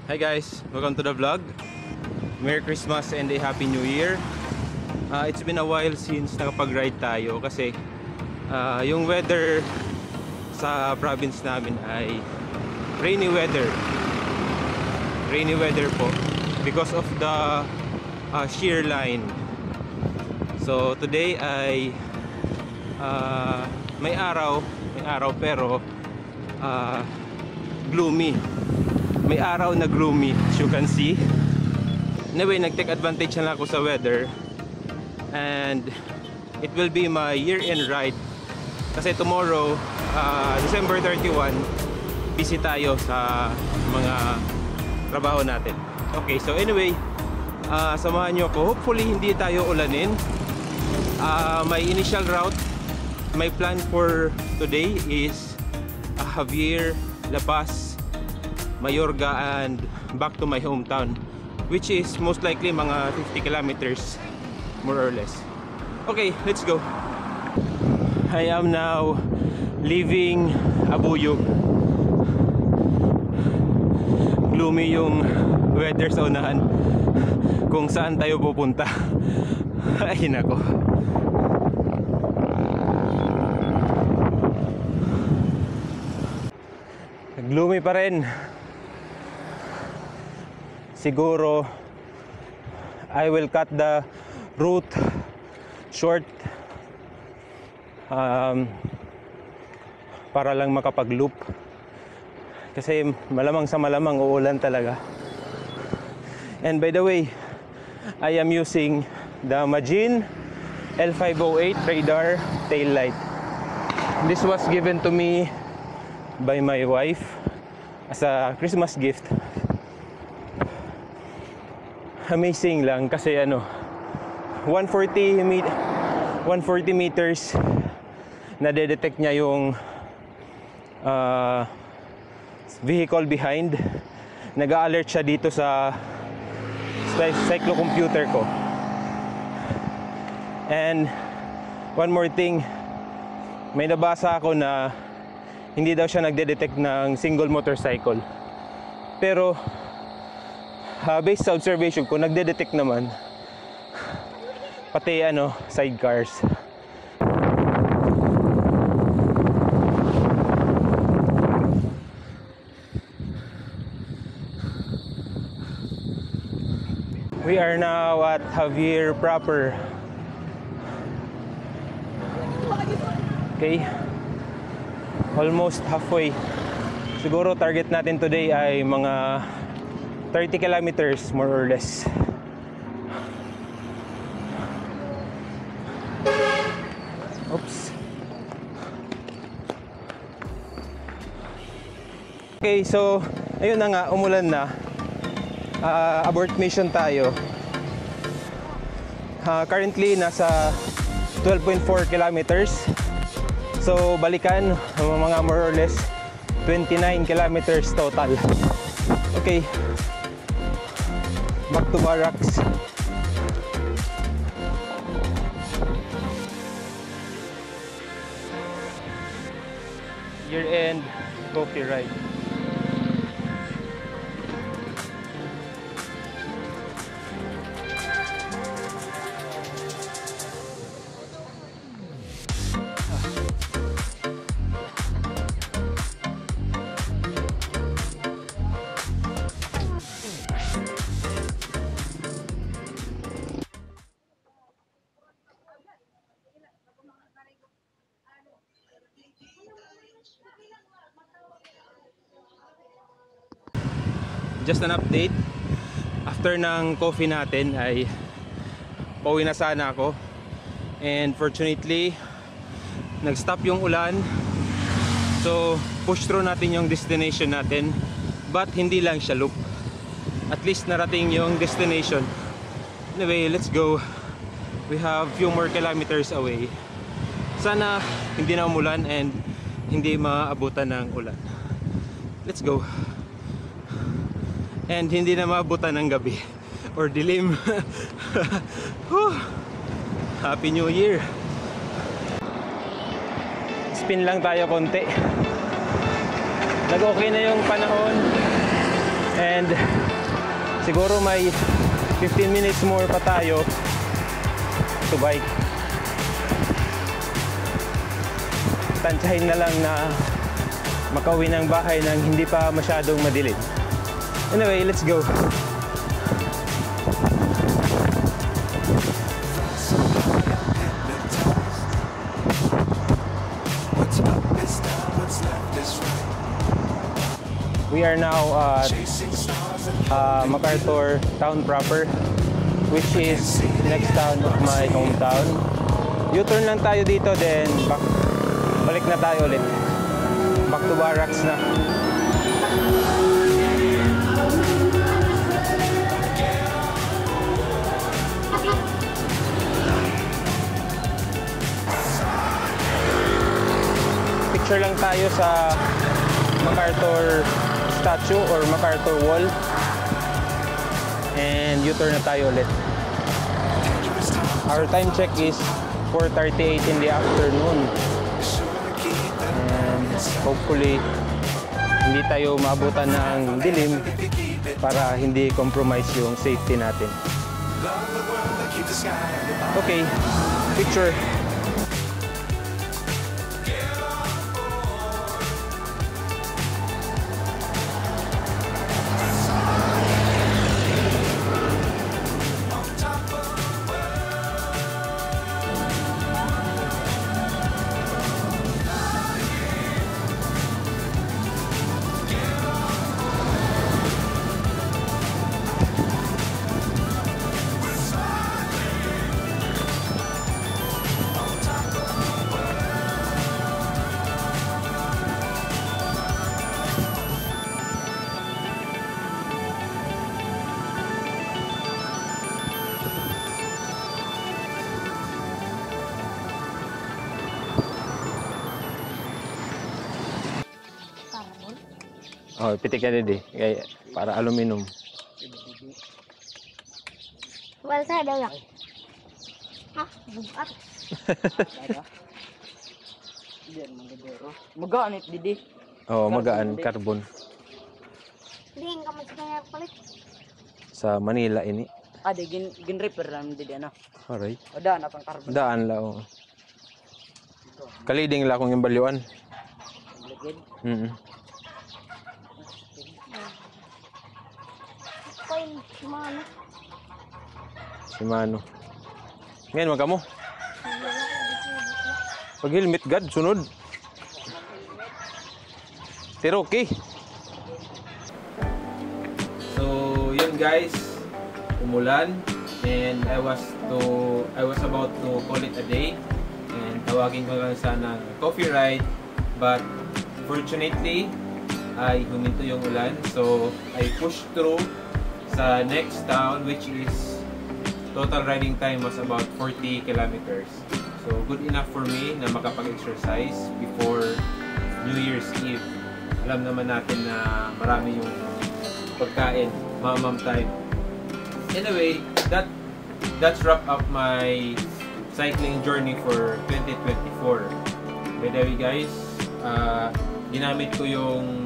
Hi guys, welcome to the vlog. Merry Christmas and a Happy New Year. It's been a while since nakapag-ride tayo kasi yung weather sa province namin ay rainy weather. Rainy weather po because of the shear line. So today ay may araw pero gloomy. May araw na gloomy, as you can see. Anyway, nag-take advantage na lang ako sa weather. And it will be my year-end ride. Kasi tomorrow, December 31, busy tayo sa mga trabaho natin. Okay, so anyway, samahan nyo ako. Hopefully, hindi tayo ulanin. My initial route, my plan for today is Javier, La Paz, Mayorga, and back to my hometown, which is most likely mga 50 kilometers more or less. Okay, let's go. I am now leaving Abuyog. Gloomy yung weather sa unahan kung saan tayo pupunta. Ay nako. Gloomy pa rin. Siguro I will cut the route short para lang makapag-loop kasi malamang sa malamang uulan talaga. And by the way, I am using the Majin L508 radar tail light. This was given to me by my wife as a Christmas gift. Amazing lang kasi 140 meters na detect niya yung vehicle behind. Nag-alert siya dito sa cyclocomputer ko. And one more thing, may nabasa ako na hindi daw siya nagde-detect ng single motorcycle. Pero based sa observation ko, nagde-detect naman pati sidecars. We are now at Javier proper. Okay, almost halfway. Siguro target natin today ay mga 30 kilometers more or less. Oops. Okay, so ayun na nga, umulan na. Abort mission tayo. Currently nasa 12.4 kilometers. So balikan mga more or less 29 kilometers total. Okay, back to barracks. Year-end coffee ride. Just an update, after ng coffee natin ay pauwi na sana ako, and fortunately nag-stop yung ulan, so push through natin yung destination natin, but hindi lang siya loop, at least narating yung destination. Anyway, let's go. We have few more kilometers away. Sana hindi na umulan and hindi maabutan ng ulan. Let's go. And hindi na maabutan ng gabi or dilim. Happy New Year. Spin lang tayo konti. Nag-okay na yung panahon And siguro may 15 minutes more pa tayo to bike. Tansyahin na lang na makauwi ng bahay nang hindi pa masyadong madilim. Anyway, let's go. We are now at MacArthur town proper, which is next town of my hometown. U-turn lang tayo dito, then balik na tayo ulit. Back to barracks na. Picture lang tayo sa MacArthur statue or MacArthur wall, and U-turn na tayo ulit. Our time check is 4:38 in the afternoon, and hopefully hindi tayo maabutan ng dilim para hindi compromise yung safety natin. Okay, picture. Oh, pitik ka din eh. Para aluminum. Well, saya daw lang. Ha? Bugat. Diyan magdero. Magaan it didi. Oh, magaan carbon. Hindi ka masaya palit. Sa Manila ini. Di gin repair ram didi ano. Alright. O daan na pang carbon. Daan la oh. Kaliding la kong yung balyuan. Ligid. Koy, Shimano. Shimano. Ngayon magkamo. Pag helmet gad sunod. Cherokee. So, yun guys, umulan and I was about to call it a day and tawagin ko lang sana coffee ride, but fortunately ay huminto yung ulan, so I pushed through sa next town, which is total riding time was about 40 kilometers. So good enough for me na makapag-exercise before New Year's Eve. Alam naman natin na marami yung pagkain, mamam time. Anyway, that's wrap up my cycling journey for 2024. By the way guys, ginamit ko yung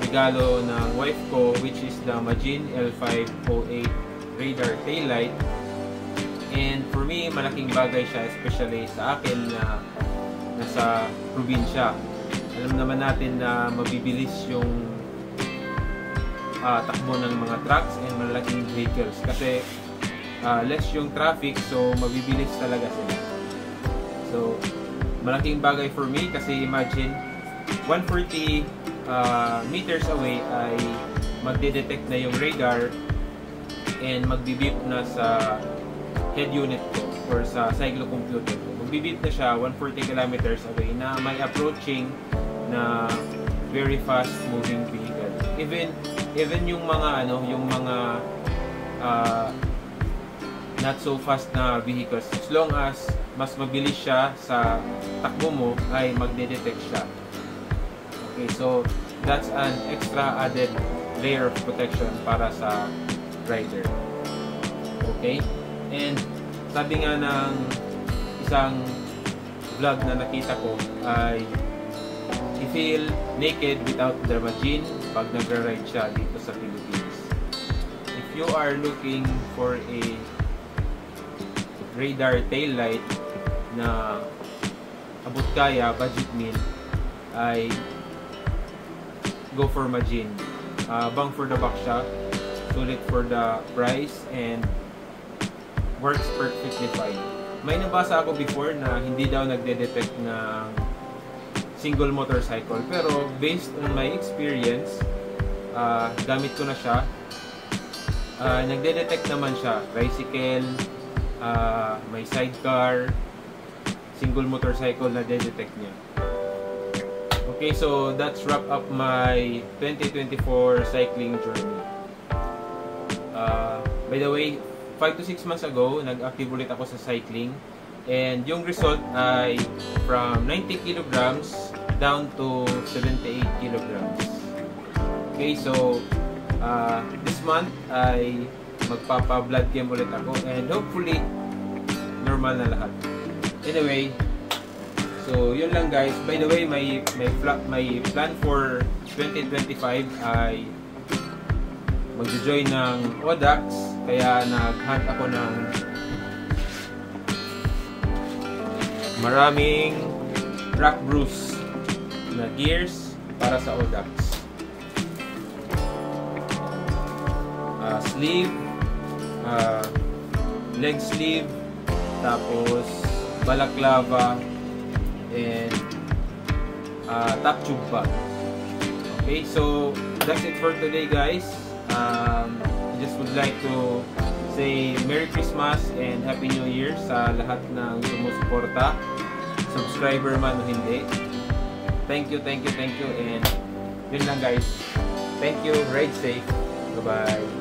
regalo ng wife ko, which is the Majin L508 radar taillight. And for me, malaking bagay siya, especially sa akin na nasa probinsya. Alam naman natin na mabibilis yung takbo ng mga trucks and malalaking vehicles kasi less yung traffic, so mabibilis talaga sila. So malaking bagay for me kasi imagine 140 meters away ay magde-detect na yung radar and magbi-beep na sa head unit ko or sa cyclocomputer ko. Magbi-beep na siya 140 kilometers away na may approaching na very fast moving vehicle. Even yung mga not so fast na vehicles, as long as mas mabilis siya sa takbo mo ay magde-detect siya. Okay, so that's an extra added layer of protection para sa rider. Okay? And sabi nga ng isang vlog na nakita ko ay you feel naked without the Majin pag nagra-ride siya dito sa Philippines. If you are looking for a radar taillight na abot kaya, budget meal, ay go for Majin. Bang for the buck siya, sulit for the price, and works perfectly fine. May nabasa ako before na hindi daw nagde-detect ng single motorcycle, pero based on my experience, gamit ko na siya. Nagde-detect naman siya, tricycle, may sidecar, single motorcycle na de-detect niya. Okay, so that's wrap up my 2024 cycling journey. By the way, 5 to 6 months ago, nag-active ulit ako sa cycling. And yung result ay from 90 kilograms down to 78 kilograms. Okay, so this month ay magpapa-blood chem ulit ako. And hopefully, normal na lahat. Anyway, so yun lang guys. By the way, my plan for 2025 ay magjo-join ng ODAX. Kaya nag-hunt ako ng maraming rock bruise na gears para sa ODAX. Sleeve, leg sleeve, tapos balaclava, and top tube bag. Okay, so that's it for today guys. I just would like to say Merry Christmas and Happy New Year sa lahat ng sumusuporta, subscriber man o hindi. Thank you, and yun lang guys. Thank you, ride safe. Bye-bye.